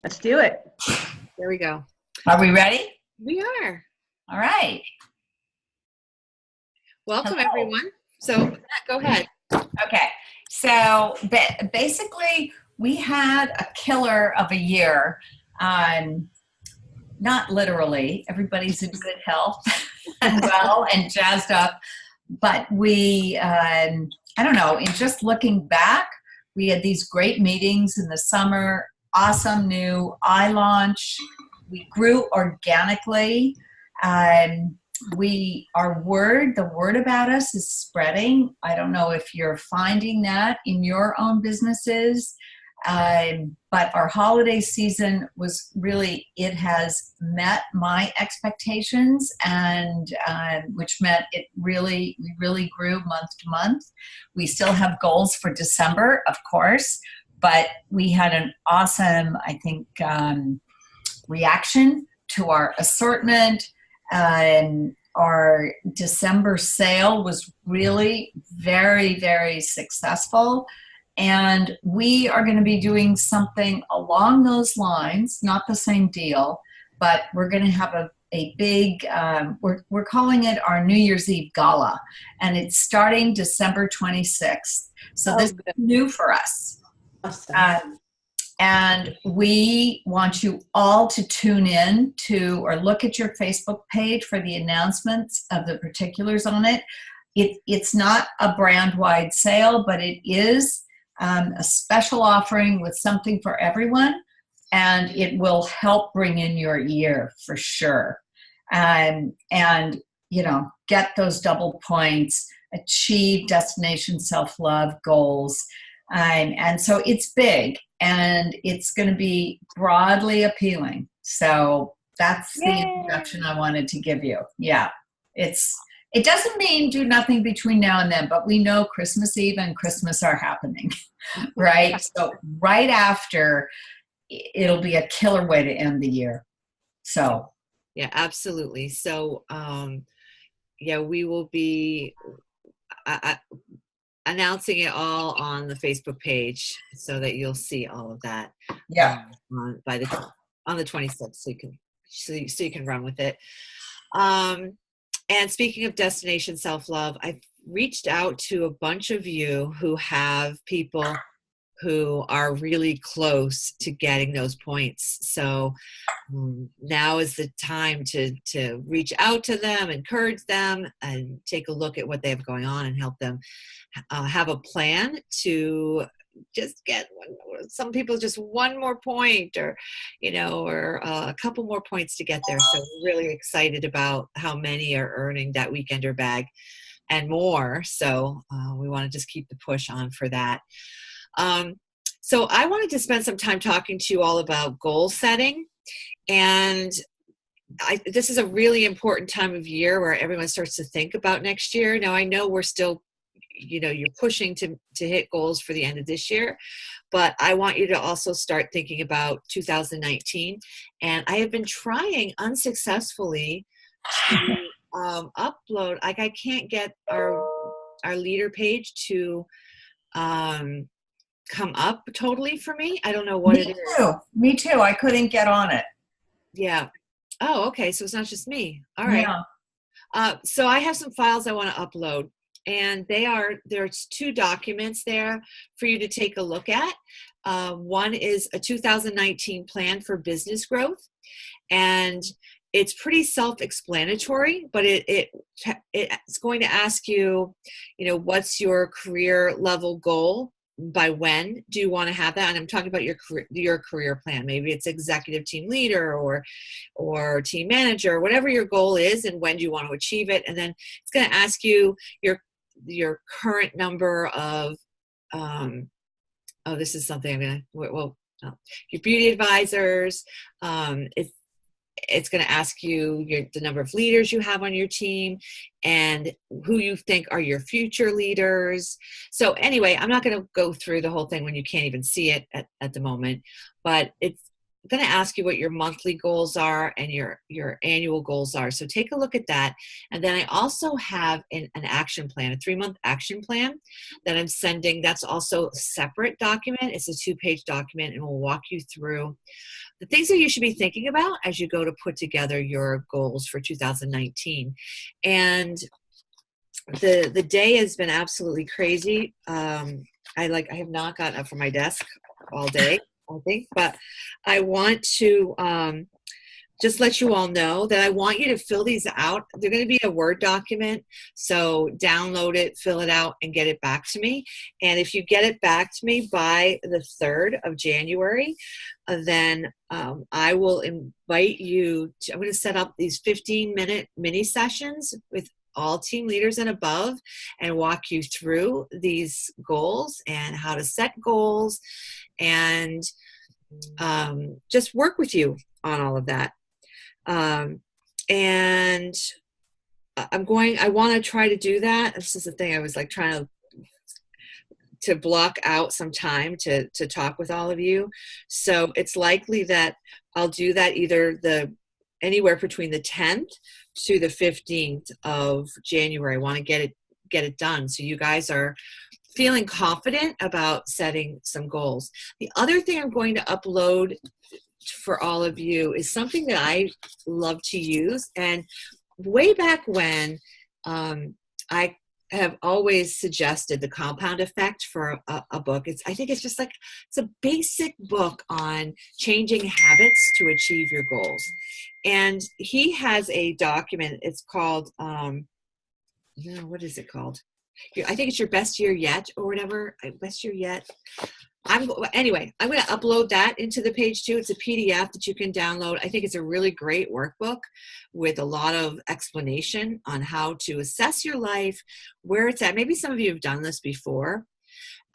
Let's do it. There we go. Are we ready? We are. All right. Welcome, Hello. everyone. So go ahead. Okay. So basically, we had a killer of a year. Not literally. Everybody's in good health and well and jazzed up. But we, I don't know, in just looking back, we had these great meetings in the summer, awesome new iLaunch. We grew organically. The word about us is spreading. I don't know if you're finding that in your own businesses, but our holiday season was really, it has met my expectations, and which meant we really grew month to month. We still have goals for December, of course, but we had an awesome, I think, reaction to our assortment. Our December sale was really very, very successful. And we are going to be doing something along those lines, not the same deal, but we're going to have a big, we're calling it our New Year's Eve Gala. And it's starting December 26th. So this is new for us. Awesome. And we want you all to tune in to or look at your Facebook page for the announcements of the particulars on it. It's not a brand-wide sale, but it is a special offering with something for everyone, and it will help bring in your year for sure. And you know, get those double points, achieve destination self-love goals. And so it's big, and it's going to be broadly appealing. So that's the introduction I wanted to give you. Yeah, it doesn't mean do nothing between now and then, but we know Christmas Eve and Christmas are happening, right? So right after, it'll be a killer way to end the year. So yeah, absolutely. So we will be announcing it all on the Facebook page so that you'll see all of that. Yeah. On the 26th, so you can run with it. And speaking of Destination Self-Love, I've reached out to a bunch of you who have people who are really close to getting those points. So now is the time to reach out to them, encourage them, and take a look at what they have going on and help them have a plan to just get some people just one more point, or a couple more points to get there. So we're really excited about how many are earning that weekender bag and more. So we want to just keep the push on for that. So I wanted to spend some time talking to you all about goal setting. And this is a really important time of year where everyone starts to think about next year. Now, I know we're still, you're pushing to hit goals for the end of this year, but I want you to also start thinking about 2019. And I have been trying unsuccessfully to upload, I can't get our leader page to come up totally for me. I don't know what it is. Me too. I couldn't get on it. Yeah. Oh, okay. So it's not just me. All right. Yeah. So I have some files I want to upload, and there's 2 documents there for you to take a look at. One is a 2019 plan for business growth, and it's pretty self-explanatory, but it's going to ask you, what's your career level goal? By when do you want to have that? And I'm talking about your career plan. Maybe it's executive team leader or team manager, whatever your goal is, and when do you want to achieve it. And then it's going to ask you your current number of this is something I'm going to your beauty advisors. It's going to ask you the number of leaders you have on your team and who you think are your future leaders. So anyway, I'm not going to go through the whole thing when you can't even see it at the moment, but it's going to ask you what your monthly goals are and your annual goals are. So take a look at that. And then I also have an action plan, a 3-month action plan that I'm sending. That's also a separate document. It's a 2-page document, and we'll walk you through the things that you should be thinking about as you go to put together your goals for 2019. And the day has been absolutely crazy. I have not gotten up from my desk all day, I think, but I want to just let you all know that I want you to fill these out. They're going to be a Word document, so download it, fill it out, and get it back to me. And if you get it back to me by the 3rd of January, then I will invite you to, I'm going to set up these 15-minute mini sessions with all team leaders and above and walk you through these goals and how to set goals and just work with you on all of that. And I want to try to do that. This is the thing. I was like trying to block out some time to talk with all of you. So it's likely that I'll do that either anywhere between the 10th to the 15th of January. I want to get it done. So you guys are feeling confident about setting some goals. The other thing I'm going to upload for all of you is something that I love to use. And way back when, I have always suggested the Compound Effect for a book. I think it's just like, it's a basic book on changing habits to achieve your goals. And he has a document, it's called, what is it called? I think it's Your Best Year Yet or whatever, Best Year Yet. Anyway, I'm going to upload that into the page too. It's a PDF that you can download. I think it's a really great workbook with a lot of explanation on how to assess your life, where it's at. Maybe some of you have done this before,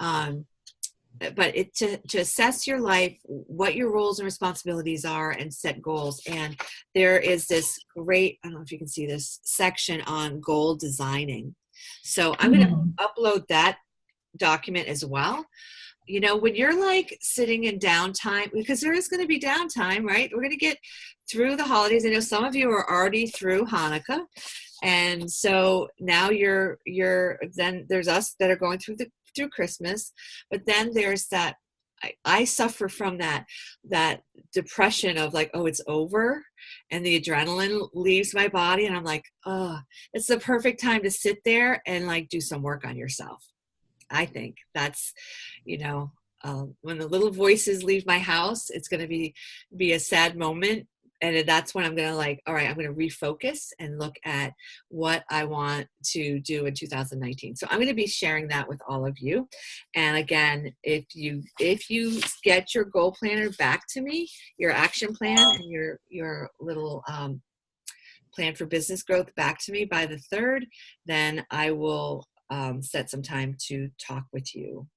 but to assess your life, what your roles and responsibilities are, and set goals. And there is this great, I don't know if you can see this section on goal designing. So I'm going to upload that document as well. You know, when you're like sitting in downtime, because there is going to be downtime, right? We're going to get through the holidays. I know some of you are already through Hanukkah. And so now then there's us that are going through Christmas, but then there's that, I suffer from that depression of like, oh, it's over. And the adrenaline leaves my body. And I'm like, oh, it's the perfect time to sit there and like do some work on yourself. I think that's, when the little voices leave my house, it's going to be a sad moment. And that's when I'm going to like, all right, I'm going to refocus and look at what I want to do in 2019. So I'm going to be sharing that with all of you. And again, if you get your goal planner back to me, your action plan and your little plan for business growth back to me by the 3rd, then I will set some time to talk with you.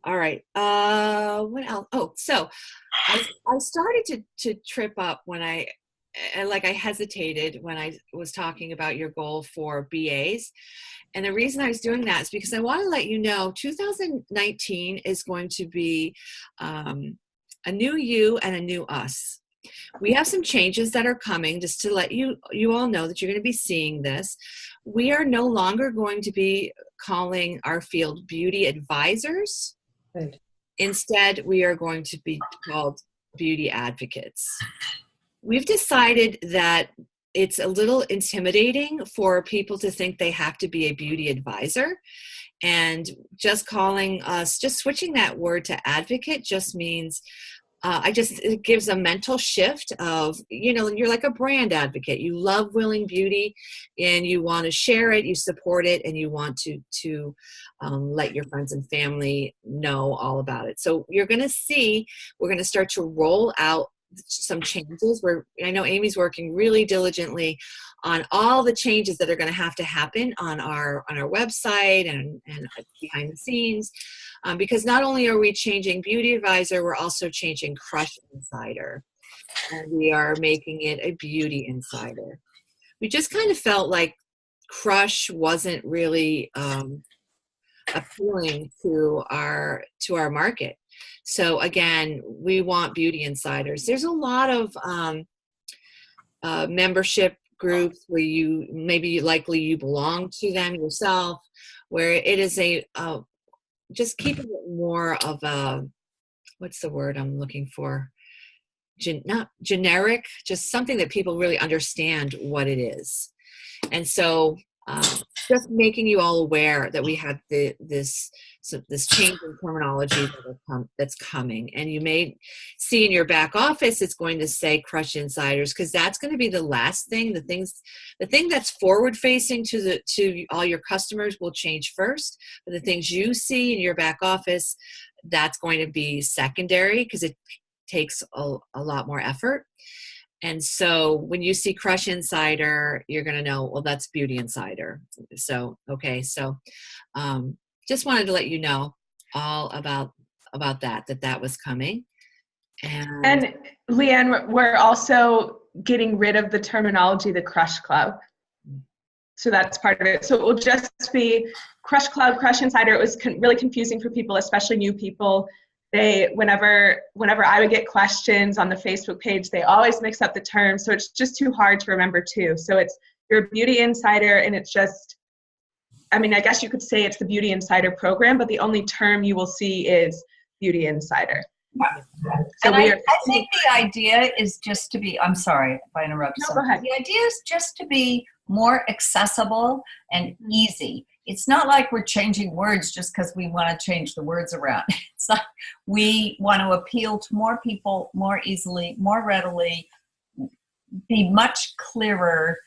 All right. What else? Oh, so I started to trip up when I hesitated when I was talking about your goal for BAs. And the reason I was doing that is because I want to let you know 2019 is going to be a new you and a new us. We have some changes that are coming, just to let you all know that you're going to be seeing this. We are no longer going to be calling our field beauty advisors. Right. Instead, we are going to be called beauty advocates. We've decided that it's a little intimidating for people to think they have to be a beauty advisor. And just switching that word to advocate just means it gives a mental shift of, you're like a brand advocate. You love Willing Beauty and you want to share it, you support it, and you want to let your friends and family know all about it. So we're going to start to roll out some changes where I know Amy's working really diligently on all the changes that are going to happen on our website and behind the scenes. Because not only are we changing Beauty Advisor, we're also changing Crush Insider. And we are making it a Beauty Insider. We just kind of felt like Crush wasn't really appealing to our market. So again, we want Beauty Insiders. There's a lot of membership groups where you belong to them yourself, where it is just keeping it more of a, what's the word I'm looking for? not generic, just something that people really understand what it is. And so just making you all aware that we have this change in terminology that's coming. And you may see in your back office, it's going to say Crush Insiders, because that's going to be the last thing. The thing that's forward facing to all your customers will change first, but the things you see in your back office, that's going to be secondary, because it takes a lot more effort. And so when you see Crush Insider, you're going to know, well, that's Beauty Insider. So, okay. So just wanted to let you know all about that was coming. And Leanne, we're also getting rid of the terminology, the Crush Club. So that's part of it. So it will just be Crush Club, Crush Insider. It was really confusing for people, especially new people. Whenever I would get questions on the Facebook page, they always mix up the terms. So it's just too hard to remember too. So it's your Beauty Insider, and it's just, I mean, I guess you could say it's the Beauty Insider program, but the only term you will see is Beauty Insider. So I think the idea is just to be, I'm sorry if I interrupt. No, go ahead. The idea is just to be more accessible and easy. It's not like we're changing words just because we want to change the words around. It's not, we want to appeal to more people more easily, more readily, be much clearer.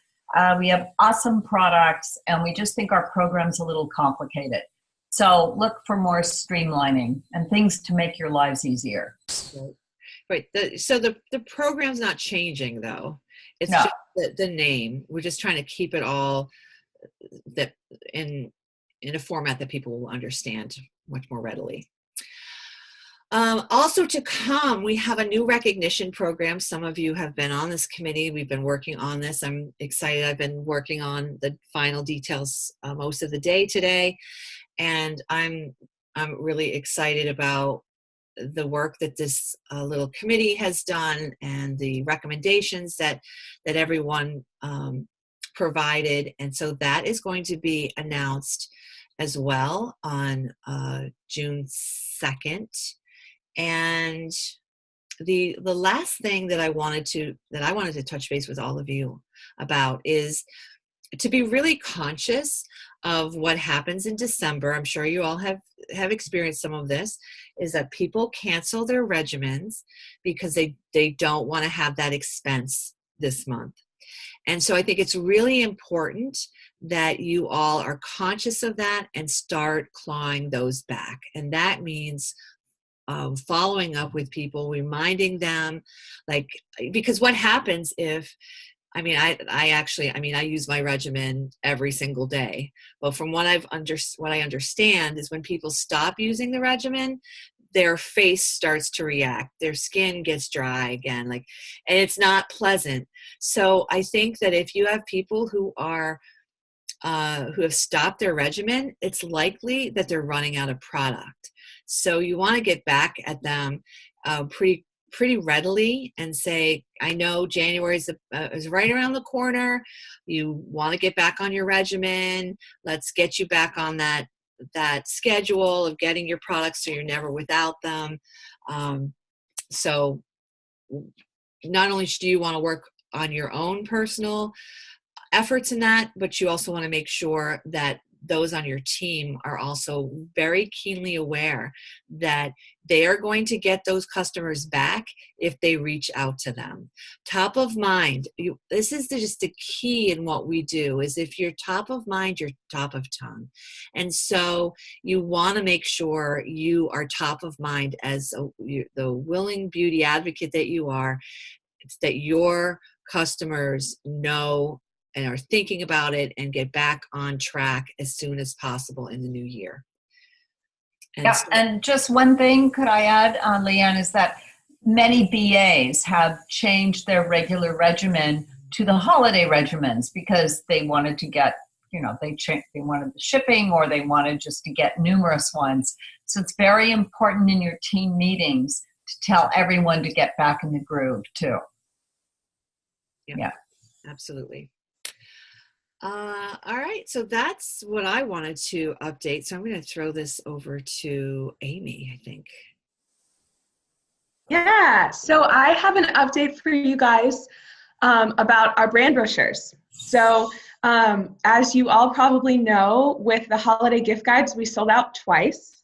We have awesome products, and we just think our program's a little complicated. So look for more streamlining and things to make your lives easier. Right. So the program's not changing, though. It's just the name. We're just trying to keep it all that in a format that people will understand much more readily. Also to come, we have a new recognition program. Some of you have been on this committee. We've been working on this. I'm excited. I've been working on the final details most of the day today, and I'm really excited about the work that this little committee has done and the recommendations that everyone provided. And so that is going to be announced as well on June 2nd. And the last thing that I wanted to touch base with all of you about is to be really conscious of what happens in December. I'm sure you all have experienced some of this, is that people cancel their regimens because they don't want to have that expense this month. And so I think it's really important that you all are conscious of that and start clawing those back. And that means following up with people, reminding them, because what happens if, I use my regimen every single day. But from what I understand is when people stop using the regimen, their face starts to react, their skin gets dry again, and it's not pleasant. So I think that if you have people who have stopped their regimen, it's likely that they're running out of product. So you want to get back at them pretty readily and say, I know January is right around the corner. You want to get back on your regimen. Let's get you back on that schedule of getting your products so you're never without them. So not only do you want to work on your own personal efforts in that, but you also want to make sure that those on your team are also very keenly aware that they are going to get those customers back if they reach out to them. Top of mind, this is just the key in what we do, is if you're top of mind, you're top of tongue. And so you want to make sure you are top of mind as the willing beauty advocate that you are. It's that your customers know and are thinking about it and get back on track as soon as possible in the new year. And just one thing could I add, Leanne, is that many BAs have changed their regular regimen to the holiday regimens because they wanted to get, they wanted the shipping, or they wanted just to get numerous ones. So it's very important in your team meetings to tell everyone to get back in the groove too. Yeah. Absolutely. All right, so that's what I wanted to update. So I'm going to throw this over to Amy, I think. Yeah, so I have an update for you guys about our brand brochures. So, as you all probably know, with the holiday gift guides, we sold out twice.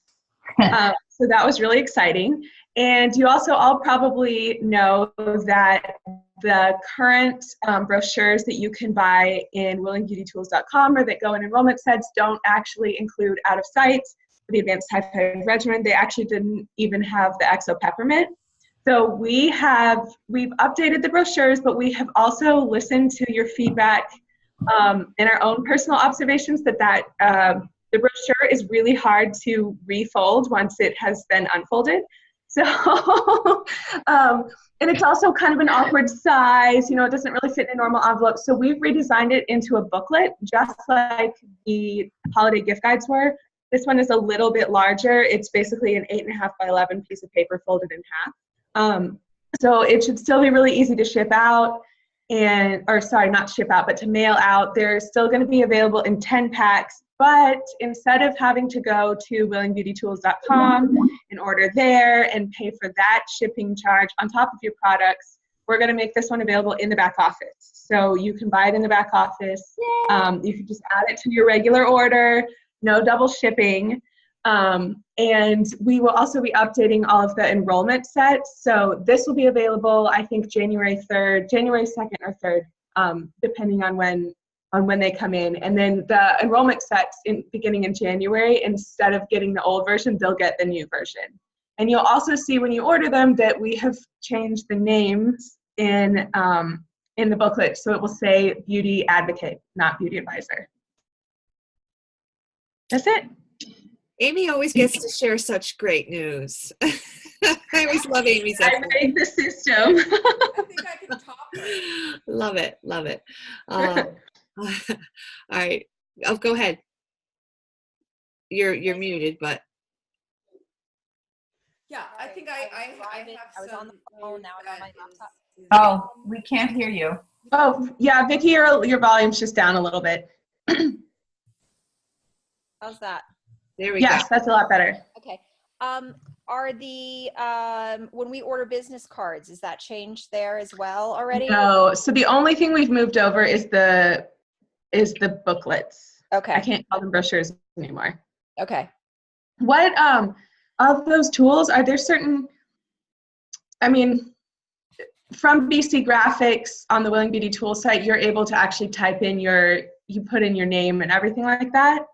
So that was really exciting. And you also all probably know that the current brochures that you can buy in willingbeautytools.com or that go in enrollment sets don't actually include Out of Sight, the Advanced Typhoid Regimen. They actually didn't even have the Exo Peppermint. So we've updated the brochures, but we have also listened to your feedback and our own personal observations that the brochure is really hard to refold once it has been unfolded. So, and it's also kind of an awkward size, it doesn't really fit in a normal envelope. So we've redesigned it into a booklet, just like the holiday gift guides were. This one is a little bit larger. It's basically an 8.5 by 11 piece of paper folded in half. So it should still be really easy to ship out not ship out, but to mail out. They're still going to be available in 10 packs, but instead of having to go to willingbeautytools.com and order there and pay for that shipping charge on top of your products, we're going to make this one available in the back office. So you can buy it in the back office. You can just add it to your regular order, no double shipping. And we will also be updating all of the enrollment sets. So this will be available, I think, January 2nd or 3rd, depending on when they come in. And then the enrollment sets beginning in January, instead of getting the old version, they'll get the new version. And you'll also see when you order them that we have changed the names in the booklet. So it will say Beauty Advocate, not Beauty Advisor. That's it. Amy always gets to share such great news. I always love Amy's effort. I made the system. I think I can top her. Love it. All right. Oh, go ahead. You're muted, but. Yeah, I think I have I was on the phone, now I'm on my laptop. Oh, we can't hear you. Oh, yeah, Vicki, your volume's just down a little bit. How's that? There we Yes, go. that's a lot better. Okay. Are the when we order business cards, is that changed there as well already? No, so the only thing we've moved over is the booklets. Okay. I can't call them brochures anymore. Okay. What of those tools are there certain? I mean, from BC Graphics on the Willing Beauty Tool site, you're able to actually type in you put in your name and everything like that.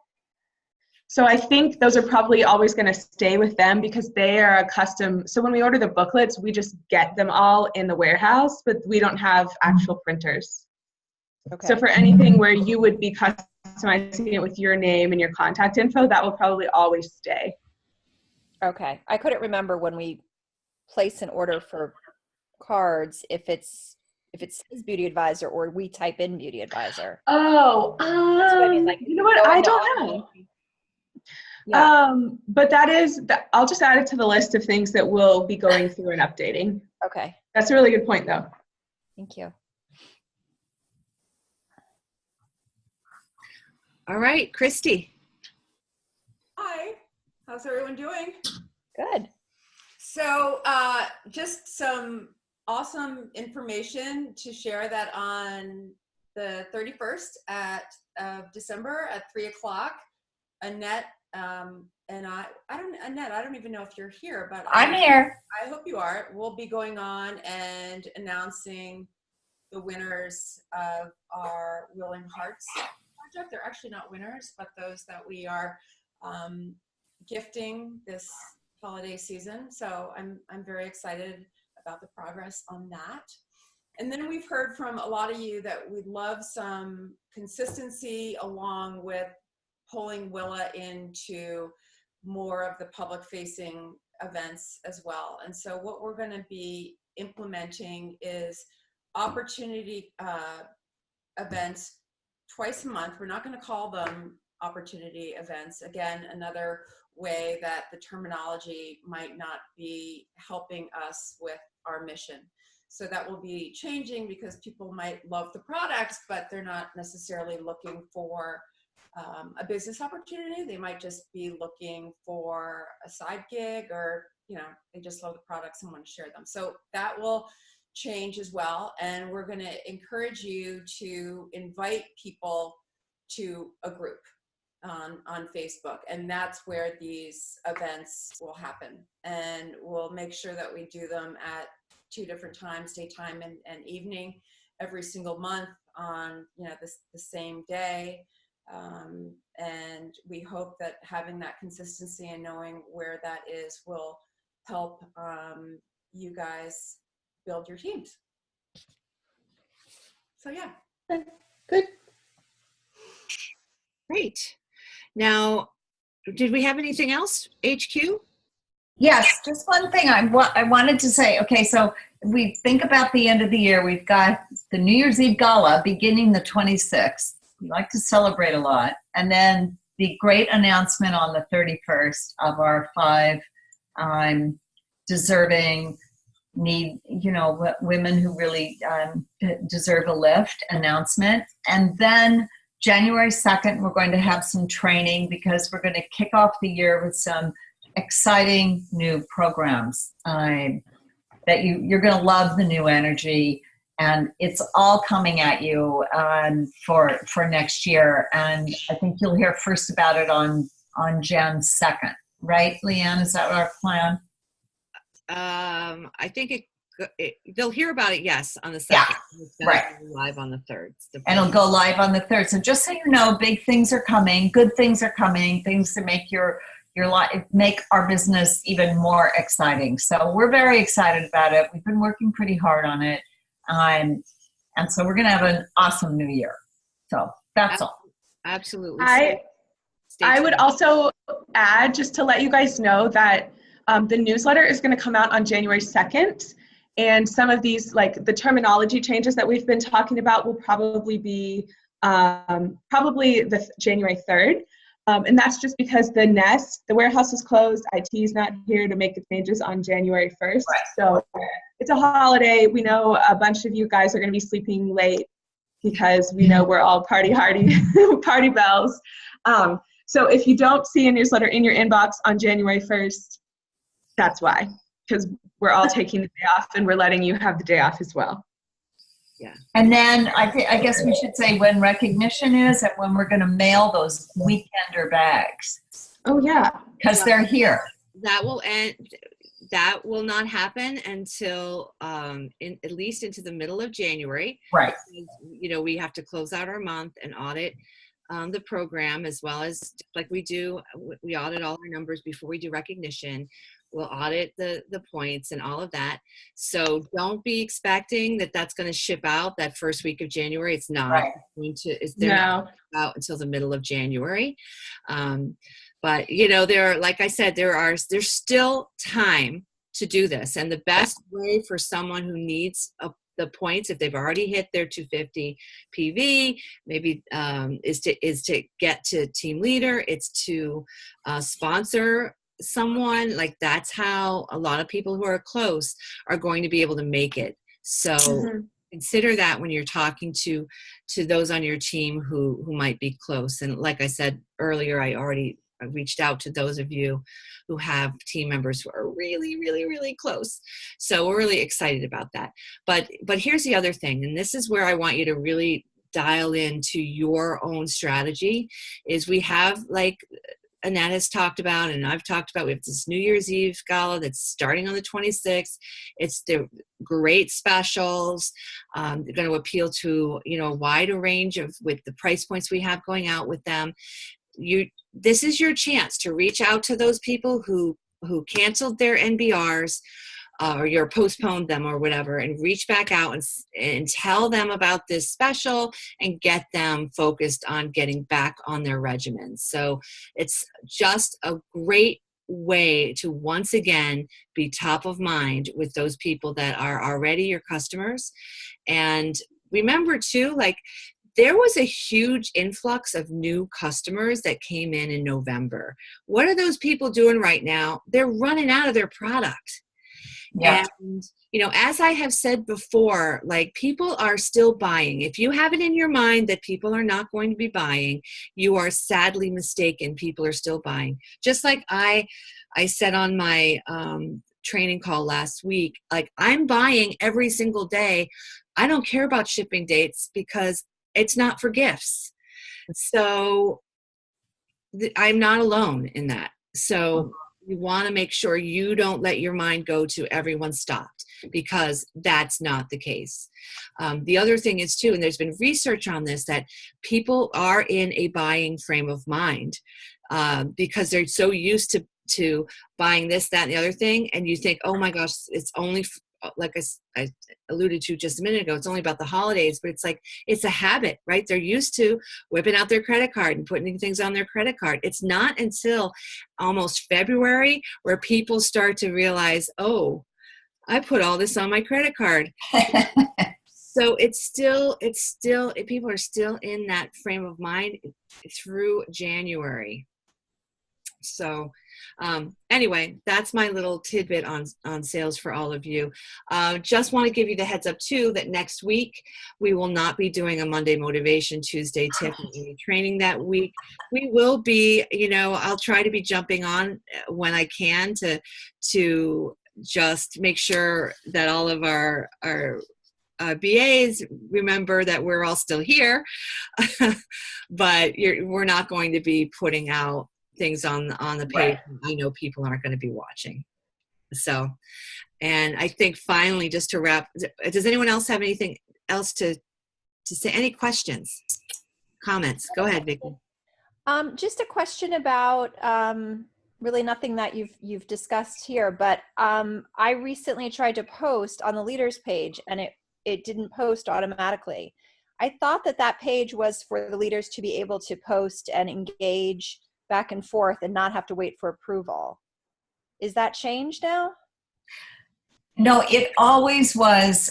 So I think those are probably always going to stay with them because they are a custom. So when we order the booklets, we just get them all in the warehouse, but we don't have actual printers. Okay. So for anything where you would be customizing it with your name and your contact info, that will probably always stay. Okay. I couldn't remember when we place an order for cards if it says Beauty Advisor or we type in Beauty Advisor. Oh, That's what I mean, like, you know what? I don't know. Yeah. But I'll just add it to the list of things that we'll be going through and updating. Okay. That's a really good point, though. Thank you. All right, Christy. Hi, how's everyone doing? Good. So just some awesome information to share that on the 31st of December at 3:00, Annette and Annette, I don't even know if you're here, but I'm here. I hope you are. We'll be going on and announcing the winners of our Willing Hearts project. They're actually not winners, but those that we are gifting this holiday season. So I'm very excited about the progress on that. And then we've heard from a lot of you that we'd love some consistency along with pulling Willa into more of the public facing events as well. And so what we're going to be implementing is opportunity events twice a month. We're not going to call them opportunity events. Again, another way that the terminology might not be helping us with our mission. So that will be changing because people might love the products, but they're not necessarily looking for a business opportunity. They might just be looking for a side gig or they just love the products and want to share them. So that will change as well. And we're going to encourage you to invite people to a group on Facebook. And that's where these events will happen. And we'll make sure that we do them at 2 different times, daytime and evening, every single month on, the same day. And we hope that having that consistency and knowing where that is will help you guys build your teams. So yeah. Good. Great. Now, did we have anything else, HQ? Yes, just one thing I wanted to say. Okay, so we think about the end of the year. We've got the New Year's Eve Gala beginning the 26th. We like to celebrate a lot. And then the great announcement on the 31st of our 5 deserving women who really deserve a lift announcement. And then January 2nd, we're going to have some training because we're going to kick off the year with some exciting new programs that you're going to love the new energy, and it's all coming at you for next year. And I think you'll hear first about it on Jan 2nd, right, Leanne? Is that our plan? I think they'll hear about it, yes, on the 2nd. Yeah, right. Live on the 3rd. And it'll go live on the 3rd. So just so you know, big things are coming, good things are coming, things to make your life, make our business even more exciting. So we're very excited about it. We've been working pretty hard on it. And so we're going to have an awesome new year. So that's all. Absolutely. I would also add, just to let you guys know, that the newsletter is going to come out on January 2nd. And some of these, like the terminology changes that we've been talking about, will probably be probably the January 3rd. And that's just because the warehouse is closed. IT is not here to make the changes on January 1st. Right. So it's a holiday. We know a bunch of you guys are going to be sleeping late because we know we're all party hardy, party bells. So if you don't see a newsletter in your inbox on January 1st, that's why, because we're all taking the day off and we're letting you have the day off as well. Yeah. And then I guess we should say when recognition is, and when we're going to mail those weekender bags. Oh yeah, because they're here. That will end. That will not happen until at least into the middle of January. Right. We have to close out our month and audit the program, as well as like we do. We audit all our numbers before we do recognition. We'll audit the points and all of that. So don't be expecting that that's going to ship out that first week of January. It's not going to. Not out until the middle of January. But like I said, there's still time to do this. And the best way for someone who needs the points, if they've already hit their 250 PV, maybe is to get to team leader. It's to sponsor someone. Like, that's how a lot of people who are close are going to be able to make it. So consider that when you're talking to those on your team who might be close. And like I said earlier, I reached out to those of you who have team members who are really, really, really close. So we're really excited about that. But here's the other thing, and this is where I want you to really dial into your own strategy, is we have, like Annette has talked about, and I've talked about, we have this New Year's Eve gala that's starting on the 26th. It's the great specials. They're going to appeal to, a wider range with the price points we have going out with them. This is your chance to reach out to those people who canceled their NBRs or postponed them or whatever, and reach back out and tell them about this special and get them focused on getting back on their regimens. So it's just a great way to once again be top of mind with those people that are already your customers. And remember too, there was a huge influx of new customers that came in November. What are those people doing right now? They're running out of their product. Yeah. And, as I have said before, people are still buying. If you have it in your mind that people are not going to be buying, you are sadly mistaken. People are still buying. Just like I I said on my training call last week, like, I'm buying every single day. I don't care about shipping dates because it's not for gifts. So I'm not alone in that. So you want to make sure you don't let your mind go to everyone stopped, because that's not the case. The other thing is too, and there's been research on this, that people are in a buying frame of mind because they're so used to buying this, that, and the other thing. And you think, oh my gosh, it's only like I alluded to just a minute ago, it's only about the holidays, but it's like, it's a habit, right? They're used to whipping out their credit card and putting things on their credit card. It's not until almost February where people start to realize, oh, I put all this on my credit card. So it's still, people are still in that frame of mind through January. So anyway, that's my little tidbit on sales for all of you. Just want to give you the heads up too, that next week we will not be doing a Monday Motivation, Tuesday tip training that week. We will be, I'll try to be jumping on when I can to just make sure that all of our BAs remember that we're all still here, but we're not going to be putting out things on the page. Right. I know people aren't going to be watching. So, and I think finally, just to wrap, does anyone else have anything else to say? Any questions, comments? Go ahead, Vicki. Just a question about really nothing that you've discussed here, but I recently tried to post on the leaders page and it didn't post automatically. I thought that page was for the leaders to be able to post and engage back and forth and not have to wait for approval. Is that changed now? No, it always was.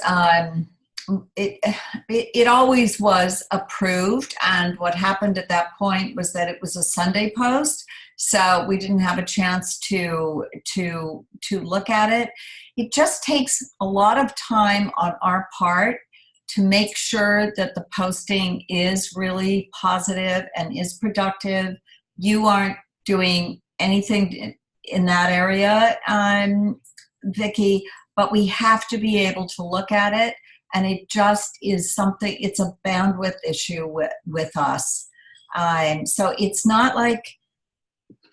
It always was approved, and what happened at that point was that it was a Sunday post, so we didn't have a chance to look at it. It just takes a lot of time on our part to make sure that the posting is really positive and is productive. You aren't doing anything in that area, Vicki, but we have to be able to look at it, and it just is something, it's a bandwidth issue with us. So it's not like,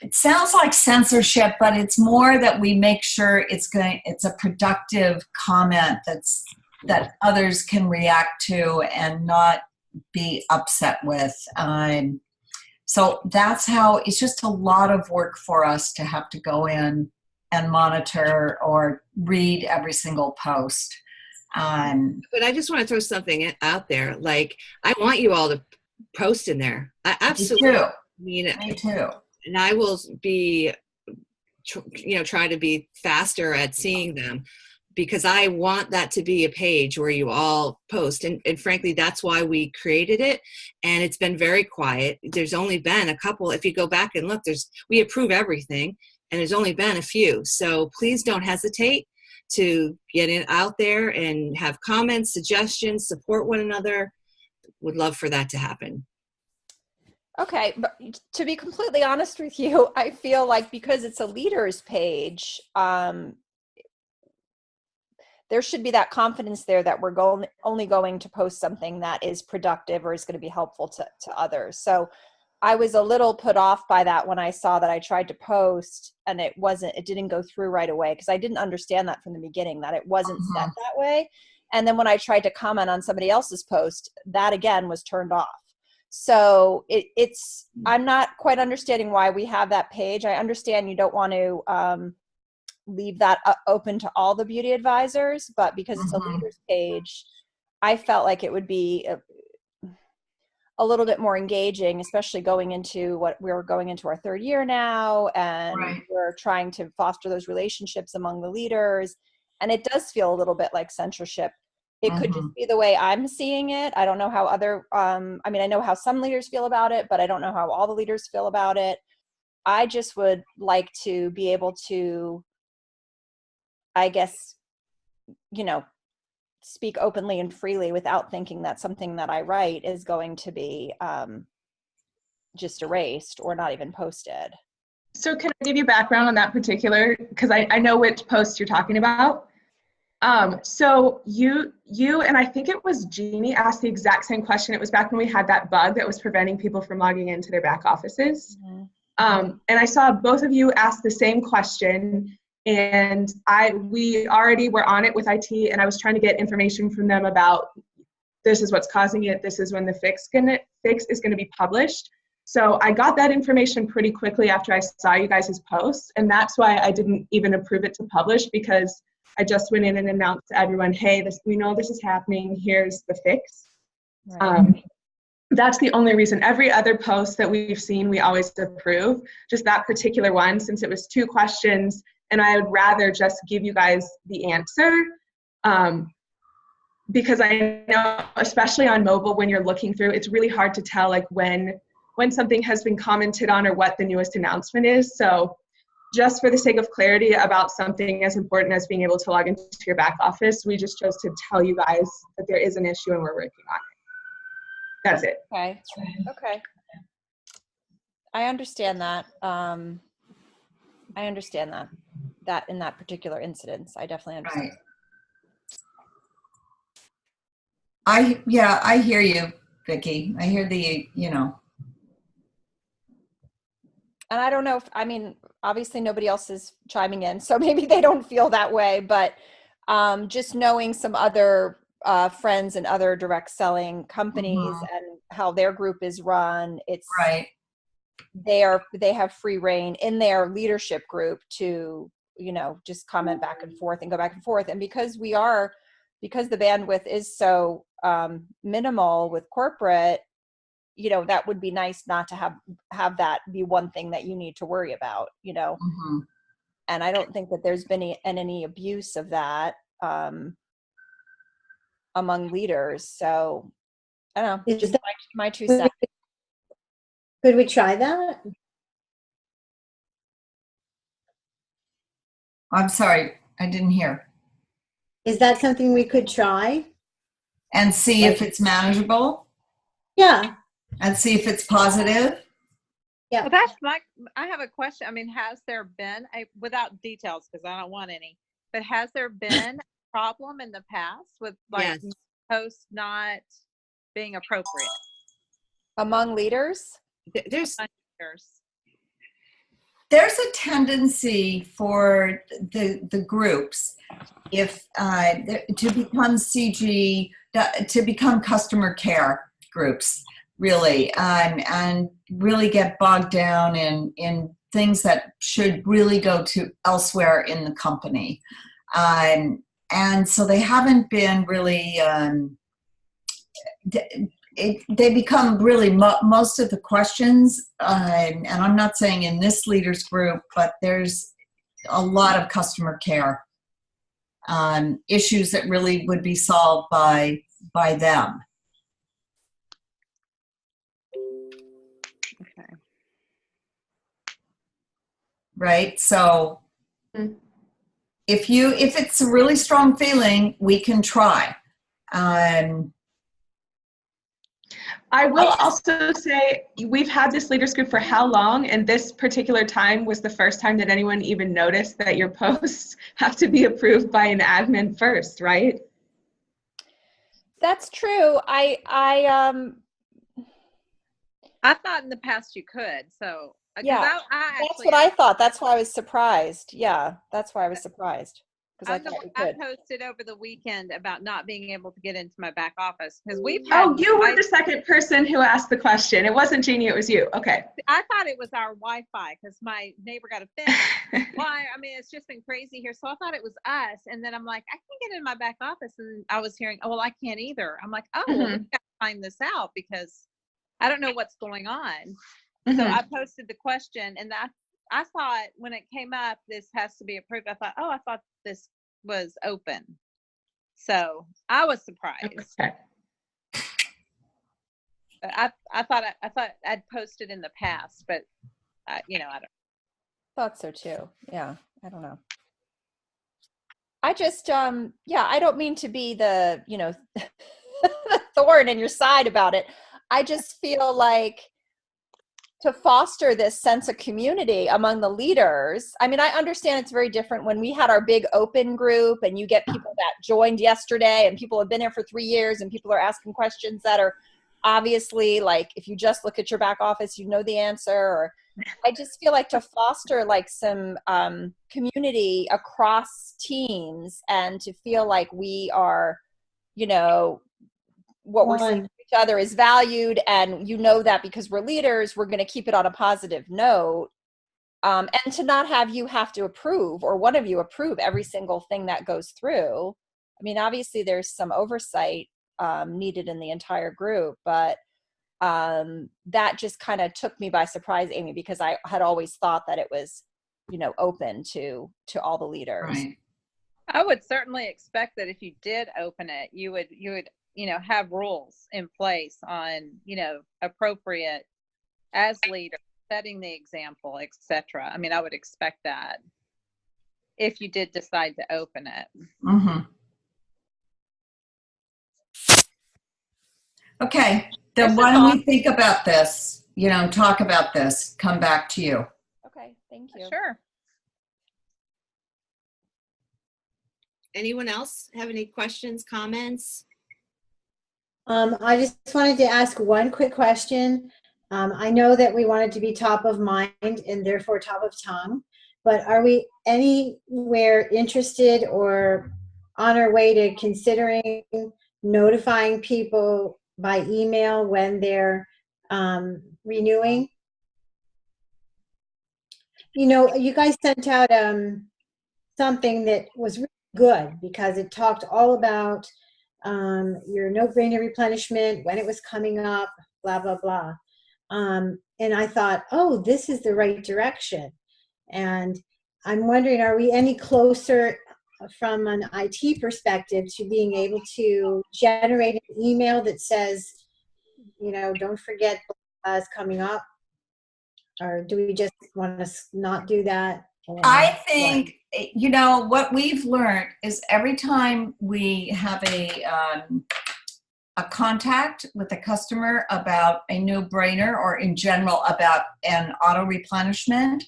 it sounds like censorship, but it's more that we make sure it's a productive comment that others can react to and not be upset with. So that's how, it's just a lot of work for us to have to go in and monitor or read every single post. But I just want to throw something out there. Like, I want you all to post in there. I absolutely Me too. And I will be, try to be faster at seeing them, because I want that to be a page where you all post. And frankly, that's why we created it. And it's been very quiet. There's only been a couple. If you go back and look, we approve everything, and there's only been a few. So please don't hesitate to get out there and have comments, suggestions, support one another. Would love for that to happen. Okay, but to be completely honest with you, I feel like because it's a leaders page, there should be that confidence there that we're only going to post something that is productive or is going to be helpful to others. So I was a little put off by that when I saw that I tried to post and it didn't go through right away, because I didn't understand that from the beginning, that it wasn't set that way. And then when I tried to comment on somebody else's post, that again was turned off. So I'm not quite understanding why we have that page. I understand you don't want to leave that open to all the beauty advisors, but because it's a leaders page, I felt like it would be a little bit more engaging, especially going into we're going into our third year now, and we're trying to foster those relationships among the leaders. And it does feel a little bit like censorship. It could just be the way I'm seeing it. I don't know how I know how some leaders feel about it, but I don't know how all the leaders feel about it. I just would like to be able to, I guess, speak openly and freely without thinking that something that I write is going to be just erased or not even posted. So can I give you background on that particular, because I know which post you're talking about. So you and I think it was Jeannie asked the exact same question. It was back when we had that bug that was preventing people from logging into their back offices. Mm-hmm. And I saw both of you ask the same question, and we already were on it with IT, and I was trying to get information from them about this is what's causing it, this is when the fix is going to be published. So I got that information pretty quickly after I saw you guys' post, and that's why I didn't even approve it to publish, because I just went in and announced to everyone, hey, we know this is happening, here's the fix. Right. That's the only reason. Every other post that we've seen, we always approve. Just that particular one, since it was 2 questions, and I would rather just give you guys the answer, because I know, especially on mobile, when you're looking through, it's really hard to tell like when something has been commented on or what the newest announcement is. So just for the sake of clarity about something as important as being able to log into your back office, we just chose to tell you guys that there is an issue and we're working on it. That's it. Okay. I understand that. I understand that in that particular incident. I definitely understand. Right. I hear you, Vicki. I hear And I don't know obviously nobody else is chiming in, so maybe they don't feel that way, but just knowing some other friends and other direct selling companies and how their group is run, it's right. They have free reign in their leadership group to, just comment back and forth and go back and forth. And because the bandwidth is so minimal with corporate, that would be nice not to have that be one thing that you need to worry about, And I don't think that there's been any abuse of that among leaders. So I don't know, just my 2 cents. Could we try that? I'm sorry, I didn't hear. Is that something we could try? And see if it's manageable? Yeah. And see if it's positive? Yeah. Well, I have a question. Has there been without details, because I don't want any, but has there been a problem in the past with Yes. posts not being appropriate? Among leaders? There's a tendency for the groups, if to become CG, to become customer care groups, really, and really get bogged down in things that should really go to elsewhere in the company, and so they haven't been really. They become really most of the questions, and I'm not saying in this leaders group, but there's a lot of customer care issues that really would be solved by them. Okay. Right. So if it's a really strong feeling, we can try. I will also say we've had this leaders group for how long, and this particular time was the first time that anyone even noticed that your posts have to be approved by an admin first, right? That's true. I thought in the past you could. So yeah, I that's what I thought. That's why I was surprised. Yeah, that's why I was surprised. I posted over the weekend about not being able to get into my back office because you were the second person who asked the question. It wasn't Jeannie, it was you. Okay. I thought it was our Wi-Fi because my neighbor got offended. Why? It's just been crazy here. So I thought it was us. And then I'm like, I can't get in my back office. And I was hearing, oh, well, I can't either. I'm like, oh, well, we've got to find this out because I don't know what's going on. So I posted the question, and I thought when it came up, this has to be approved. I thought this was open. So I was surprised. Okay. I thought I'd posted in the past, but I don't. Thought so too. Yeah, I don't know. I just I don't mean to be the the thorn in your side about it. I just feel like to foster this sense of community among the leaders. I mean, I understand it's very different when we had our big open group and you get people that joined yesterday and people have been there for 3 years and people are asking questions that are obviously like, if you just look at your back office, you know the answer. Or I just feel like to foster like some community across teams and to feel like we are, you know, what we're saying to each other is valued, and you know that because we're leaders, we're going to keep it on a positive note, and to not have you have to approve or one of you approve every single thing that goes through. I mean, obviously there's some oversight needed in the entire group, but that just kind of took me by surprise, Amy, because I had always thought that it was, you know, open to all the leaders. Right. I would certainly expect that if you did open it, you would, you know, have rules in place on, you know, appropriate as leader, setting the example, etc. I mean, I would expect that if you did decide to open it. Mm-hmm. Okay, then why don't we think about this, you know, talk about this, come back to you. Okay, thank you. Sure. Anyone else have any questions, comments? I just wanted to ask one quick question. I know that we wanted to be top of mind and therefore top of tongue, but are we anywhere interested or on our way to considering notifying people by email when they're renewing? You know, you guys sent out something that was really good because it talked all about your no-brainer replenishment, when it was coming up, blah, blah, blah. And I thought, oh, this is the right direction. And I'm wondering, are we any closer from an IT perspective to being able to generate an email that says, you know, don't forget is coming up? Or do we just want to not do that? I think, you know, what we've learned is every time we have a contact with a customer about a no-brainer or in general about an auto replenishment,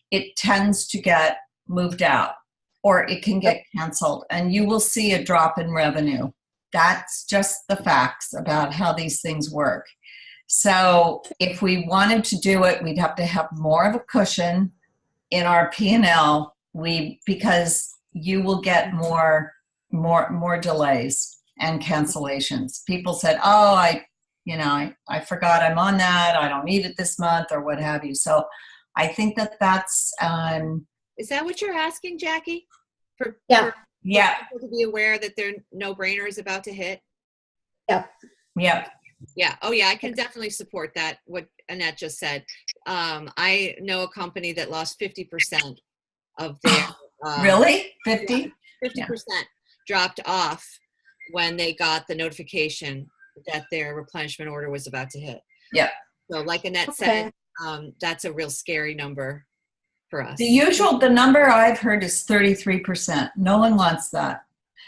it tends to get moved out or it can get canceled and you will see a drop in revenue. That's just the facts about how these things work. So if we wanted to do it, we'd have to have more of a cushion in our P&L, because you will get more delays and cancellations. People said, oh, I forgot I'm on that. I don't need it this month or what have you. So I think that's. Is that what you're asking, Jackie? For people to be aware that their no-brainer is about to hit? Yep. Yep. Yeah. Oh, yeah. I can definitely support that. What Annette just said. I know a company that lost 50% of their. Really? 50? 50% dropped off when they got the notification that their replenishment order was about to hit. Yeah. So, like Annette said, that's a real scary number for us. The number I've heard is 33%. No one wants that.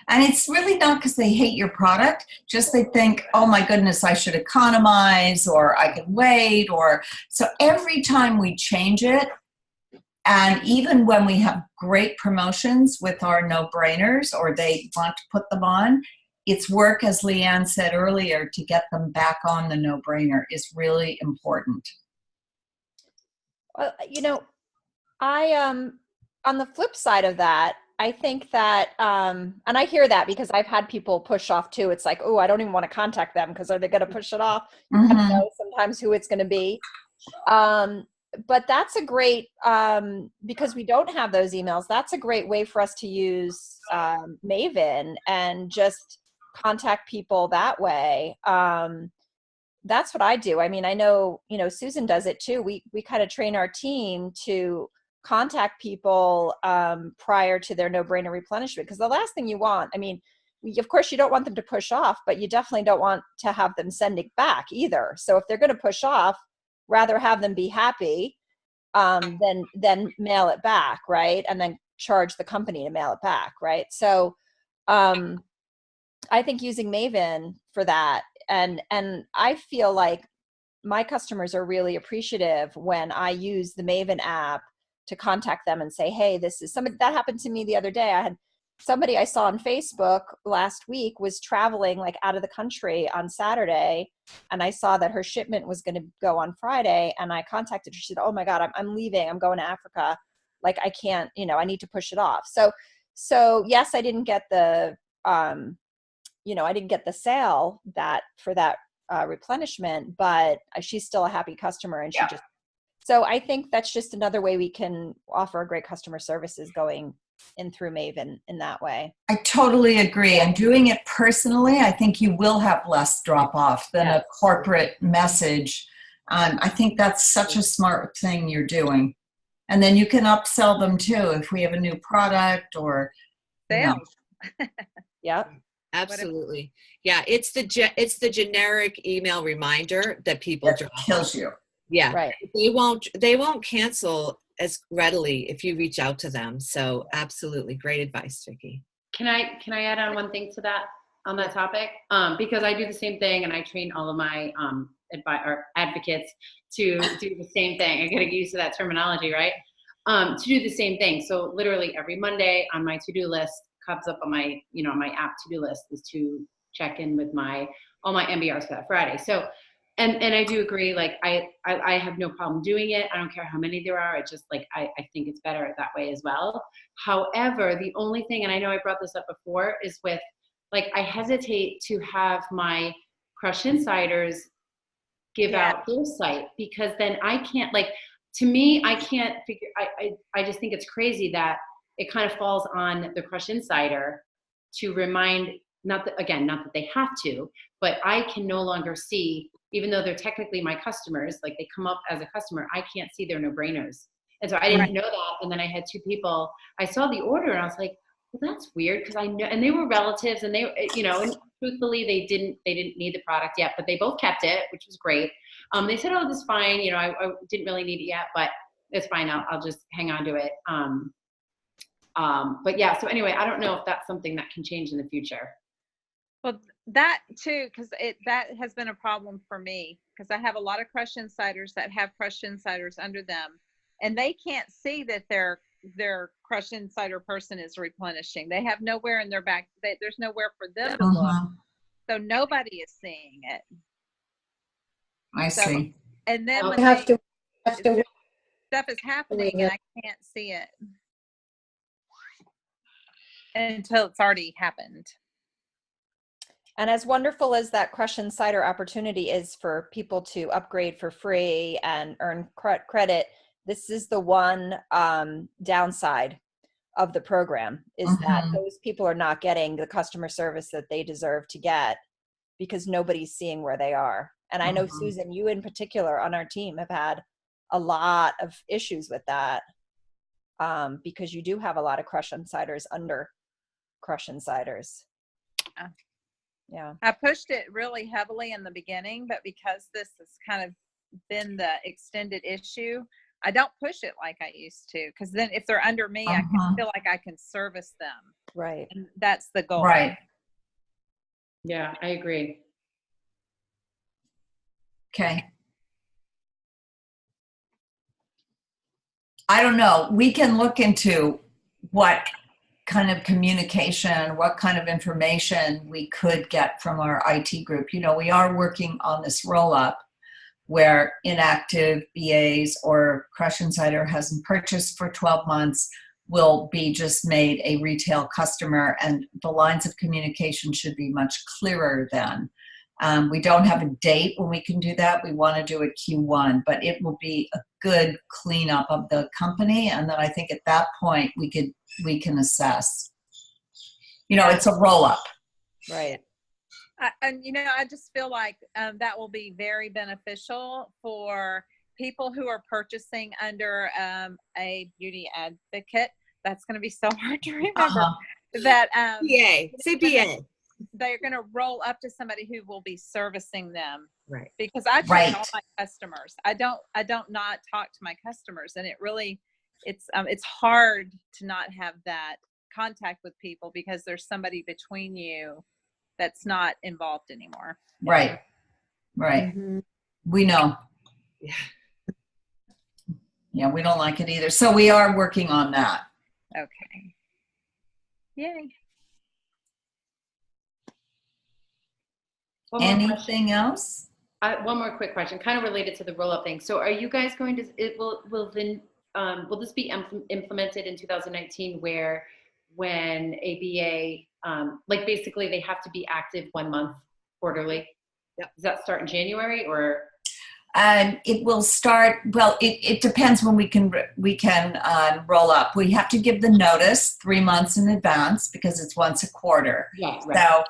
And it's really not because they hate your product, just they think, oh my goodness, I should economize or I could wait. So every time we change it, and even when we have great promotions with our no-brainers or they want to put them on, it's work, as Leanne said earlier, to get them back on the no-brainer is really important. Well, you know, I on the flip side of that, I think that, and I hear that because I've had people push off too. It's like, oh, I don't even want to contact them because are they going to push it off? You have to know sometimes who it's going to be. But that's a great, because we don't have those emails, that's a great way for us to use Maven and just contact people that way. That's what I do. I mean, I know, you know, Susan does it too. We kind of train our team to contact people prior to their no-brainer replenishment, because the last thing you want, I mean, of course you don't want them to push off, but you definitely don't want to have them send it back either. So if they're going to push off, rather have them be happy than mail it back, right? And then charge the company to mail it back, right? So I think using Maven for that, and I feel like my customers are really appreciative when I use the Maven app to contact them and say, hey, this is somebody that happened to me the other day. I had somebody I saw on Facebook last week was traveling like out of the country on Saturday, and I saw that her shipment was going to go on Friday, and I contacted her. She said, oh my God, I'm leaving. I'm going to Africa. Like, I can't, I need to push it off. So yes, I didn't get the, I didn't get the sale for that replenishment, but she's still a happy customer, and so I think that's just another way we can offer great customer services going in through Maven in that way. I totally agree. And doing it personally, I think you will have less drop off than a corporate message. I think that's such a smart thing you're doing. And then you can upsell them too if we have a new product or Sales. Yeah. Absolutely. Yeah, it's the generic email reminder that people that drop kills off. you. Yeah. Right. They won't cancel as readily if you reach out to them. So absolutely. Great advice, Vicki. Can I add on one thing to that on that topic? Because I do the same thing, and I train all of my advocates to do the same thing. I gotta get used to that terminology, right? To do the same thing. So literally every Monday on my to-do list comes up on my my app to-do list is to check in with all my MBRs for that Friday. So and I do agree, like I have no problem doing it. I don't care how many there are. It's just like I think it's better that way as well. However, the only thing, and I know I brought this up before, is with like I hesitate to have my Crush Insiders give out their site, because then I can't, like, to me, I can't figure, I just think it's crazy that it kind of falls on the Crush Insider to remind, not that they have to, but I can no longer see, even though they're technically my customers, like they come up as a customer, I can't see their no-brainers. And so I didn't know that. And then I had 2 people, I saw the order and I was like, well, that's weird, because I know, and they were relatives, and they, and truthfully, they didn't need the product yet, but they both kept it, which was great. They said, oh, this is fine. I didn't really need it yet, but it's fine. I'll just hang on to it. But yeah, so anyway, I don't know if that's something that can change in the future. Well, that too, because that has been a problem for me, because I have a lot of Crush Insiders that have Crush Insiders under them, and they can't see that their Crush Insider person is replenishing. They have nowhere in their back. There's nowhere for them to look, so nobody is seeing it. I see. And then when have to stuff is happening, and I can't see it until it's already happened. And as wonderful as that Crush Insider opportunity is for people to upgrade for free and earn credit, this is the one downside of the program, is that those people are not getting the customer service that they deserve to get because nobody's seeing where they are. And I know, Susan, you in particular on our team have had a lot of issues with that, because you do have a lot of Crush Insiders under Crush Insiders. Yeah. I pushed it really heavily in the beginning, but because this has kind of been the extended issue, I don't push it like I used to, because then if they're under me, I can feel like I can service them. Right. And that's the goal. Right. Yeah, I agree. Okay. I don't know. We can look into what kind of communication, what kind of information we could get from our IT group. We are working on this roll-up where inactive BAs or Crush Insider hasn't purchased for 12 months will be just made a retail customer, and the lines of communication should be much clearer then. We don't have a date when we can do that. We want to do it Q1, but it will be a good cleanup of the company. And then I think at that point we can assess. It's a roll up. Right. And I just feel like that will be very beneficial for people who are purchasing under a beauty advocate. That's going to be so hard to remember. That BA. Say BA. They're going to roll up to somebody who will be servicing them. Right. Because I train all my customers. I don't not talk to my customers, and it's hard to not have that contact with people because there's somebody between you that's not involved anymore. Right. Mm-hmm. We know. Yeah. Yeah, we don't like it either. So we are working on that. Okay. Yay. One more question. Anything else? One more quick question, kind of related to the roll-up thing. So, are you guys going to? Will this be implemented in 2019? Where when ABA, like basically they have to be active 1 month quarterly. Yep. Does that start in January or? It will start. Well, it depends when we can roll up. We have to give the notice 3 months in advance because it's once a quarter. Yeah. Right. So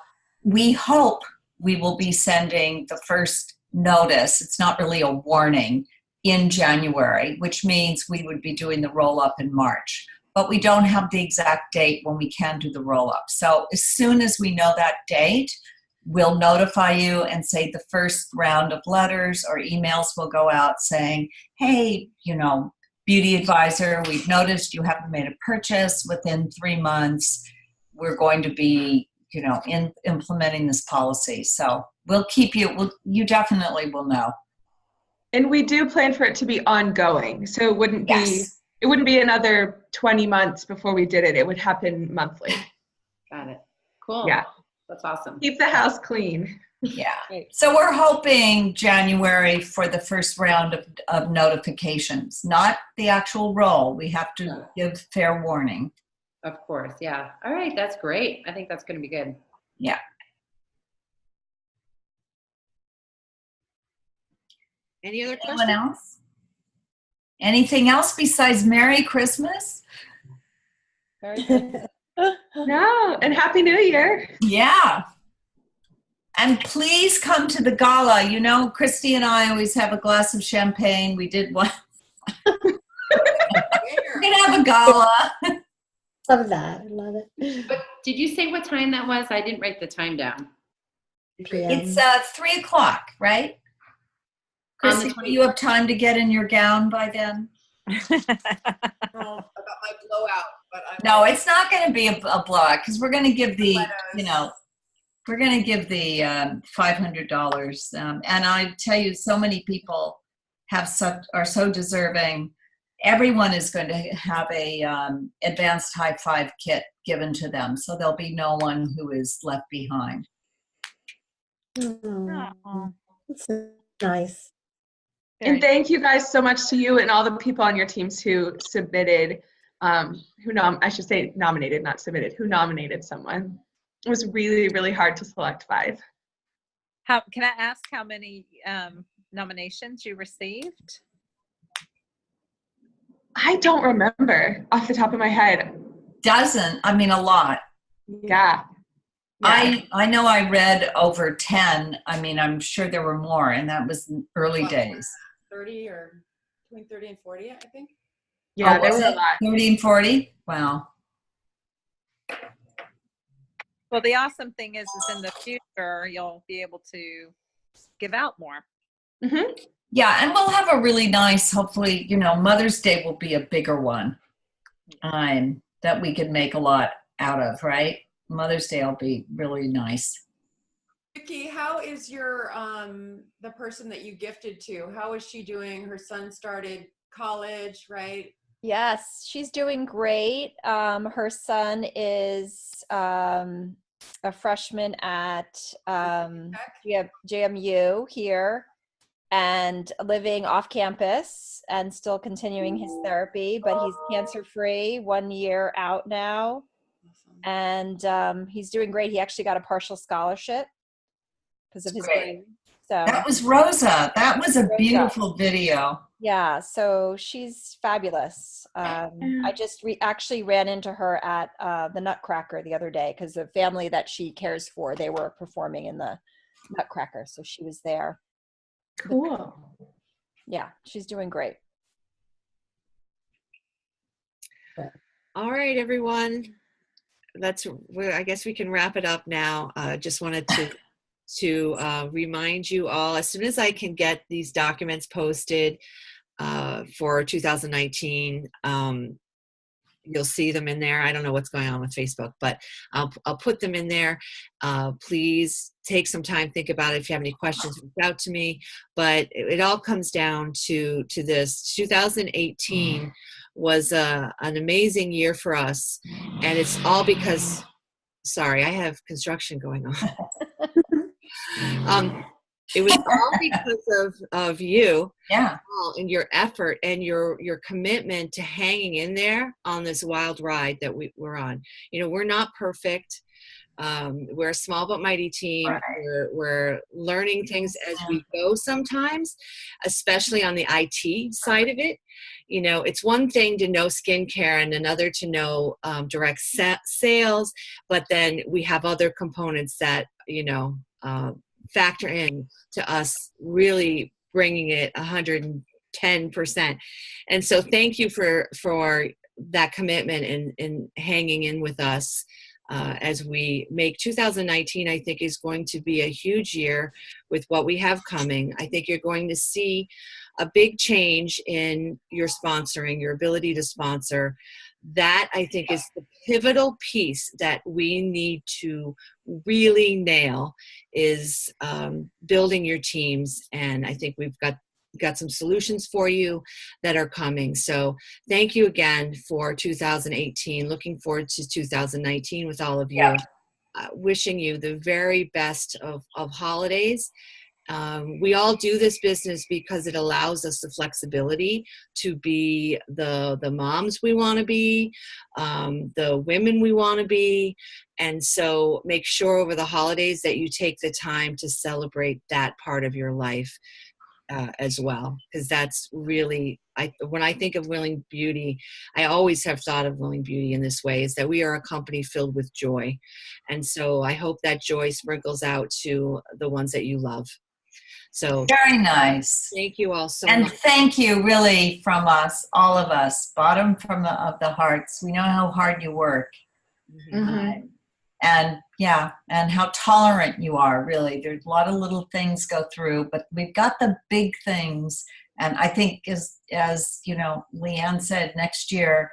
we hope we will be sending the first notice. It's not really a warning in January, which means we would be doing the roll up in March. But we don't have the exact date when we can do the roll up. So as soon as we know that date, we'll notify you and say the first round of letters or emails will go out saying, hey, beauty advisor, we've noticed you haven't made a purchase within 3 months. We're going to be, implementing this policy. So we'll keep you, you definitely will know. And we do plan for it to be ongoing. So it wouldn't be another 20 months before we did it. It would happen monthly. Got it. Cool. Yeah. That's awesome. Keep the house clean. Yeah. So we're hoping January for the first round of notifications, not the actual roll. We have to give fair warning. Of course. Yeah. All right. That's great. I think that's going to be good. Yeah. Any other questions? Anyone else? Anything else besides Merry Christmas? Very good. No, and Happy New Year. Yeah. And please come to the gala. Christy and I always have a glass of champagne. We did one. We're going to have a gala. Love that. I love it. But did you say what time that was? I didn't write the time down. It's 3 o'clock, right? Christy, do you have time to get in your gown by then? About my blowout, but no, it's not going to be a blowout because we're going to give the, we're going to give the $500. And I tell you, so many people are so deserving. Everyone is going to have a advanced high five kit given to them, so there'll be no one who is left behind. Oh, that's nice. And thank you guys so much to you and all the people on your teams who submitted, I should say nominated, not submitted, who nominated someone. It was really, really hard to select 5. Can I ask how many nominations you received? I don't remember off the top of my head. A lot. Yeah. I know I read over 10. I'm sure there were more, and that was in early days. 30 or between 30 and 40, I think. Yeah, there was a lot. 30 and 40? Wow. Well, the awesome thing is in the future, you'll be able to give out more. Mm-hmm. Yeah, and we'll have a really nice, hopefully, Mother's Day will be a bigger one that we can make a lot out of, right? Mother's Day will be really nice. Vicki, how is your the person that you gifted to? How is she doing? Her son started college, right? Yes, she's doing great. Her son is a freshman at JMU here and living off campus and still continuing his therapy, but he's cancer-free, 1 year out now. And he's doing great. He actually got a partial scholarship because of his grade. So that was Rosa. That was a beautiful video. Yeah, so she's fabulous. I just actually ran into her at the Nutcracker the other day because the family that she cares for, they were performing in the Nutcracker, so she was there. Cool. Yeah, she's doing great. All right, everyone. I guess we can wrap it up now. Just wanted to remind you all, as soon as I can get these documents posted for 2019, you'll see them in there. I don't know what's going on with Facebook, but I'll put them in there. Please take some time, think about it. If you have any questions, reach out to me. But it all comes down to this. 2018 was an amazing year for us, and it's all because, sorry, I have construction going on. It was all because of you, Yeah. and your effort and your commitment to hanging in there on this wild ride that we're on. You know, we're not perfect. We're a small but mighty team. Right. We're learning things as we go sometimes, especially on the IT side of it. You know, it's one thing to know skincare and another to know direct sales, but then we have other components that, you know, factor in to us really bringing it 110%. And so thank you for that commitment and hanging in with us as we make 2019. I think is going to be a huge year with what we have coming. I think you're going to see a big change in your sponsoring, your ability to sponsor. That, I think, is the pivotal piece that we need to really nail, is building your teams. And I think we've got some solutions for you that are coming. So thank you again for 2018. Looking forward to 2019 with all of you. Yeah. Wishing you the very best of holidays. We all do this business because it allows us the flexibility to be the moms we want to be, the women we want to be. And so make sure over the holidays that you take the time to celebrate that part of your life as well, because that's really, when I think of Willing Beauty, I always have thought of Willing Beauty in this way, is that we are a company filled with joy. And so I hope that joy sprinkles out to the ones that you love. So Very nice. thank you all so And much. thank you really from us, all of us, bottom of the hearts. We know how hard you work. And yeah, and how tolerant you are, really. There's a lot of little things go through, but we've got the big things. And I think as you know, Leanne said, next year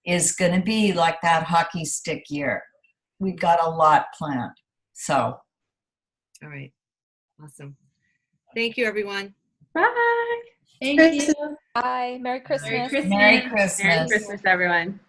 is going to be like that hockey stick year. We've got a lot planned. So. All right. Awesome. Thank you, everyone. Bye. Thank you. Bye. Merry Christmas. Merry Christmas. Merry Christmas, everyone.